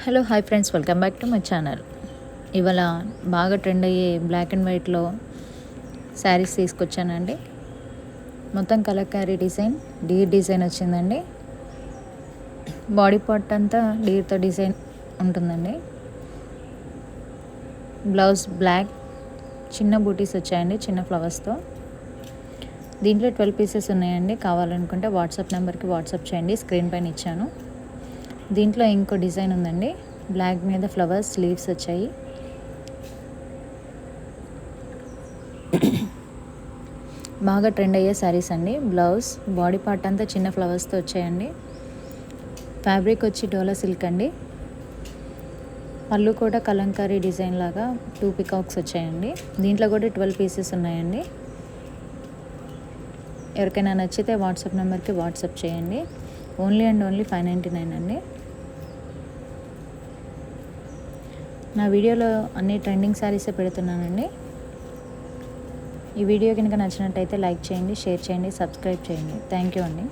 Hello hi friends, welcome back to my channel. ఇవాళ బాగా trend అయ్యే బ్లాక్ అండ్ వైట్లో శారీస్ తీసుకొచ్చానండి. మొత్తం కలంకారీ డిజైన్, డీర్ డిజైన్ వచ్చిందండి. బాడీ పార్ట్ అంతా డీర్తో డిజైన్ ఉంటుందండి. బ్లౌజ్ బ్లాక్, చిన్న బూటీస్ వచ్చాయండి, చిన్న ఫ్లవర్స్తో. దీంట్లో 12 పీసెస్ ఉన్నాయండి. కావాలనుకుంటే వాట్సాప్ నెంబర్కి వాట్సాప్ చేయండి, స్క్రీన్ పైన ఇచ్చాను. దీంట్లో ఇంకో డిజైన్ ఉందండి. బ్లాక్ మీద ఫ్లవర్స్, లీవ్స్ వచ్చాయి. బాగా ట్రెండ్ అయ్యే శారీస్ అండి. బ్లౌజ్, బాడీ పార్ట్ అంతా చిన్న ఫ్లవర్స్తో వచ్చాయండి. ఫ్యాబ్రిక్ వచ్చి డోలా సిల్క్ అండి. పళ్ళు కూడా కలంకారీ డిజైన్ లాగా 2 పికాక్స్ వచ్చాయండి. దీంట్లో కూడా 12 పీసెస్ ఉన్నాయండి. ఎవరికైనా నచ్చితే వాట్సాప్ నెంబర్కి వాట్సాప్ చేయండి. ఓన్లీ 599 అండి. నా వీడియోలో అన్ని ట్రెండింగ్ శారీసే పెడుతున్నానండి. ఈ వీడియో కనుక నచ్చినట్టయితే లైక్ చేయండి, షేర్ చేయండి, సబ్స్క్రైబ్ చేయండి. థ్యాంక్ యూ అండి.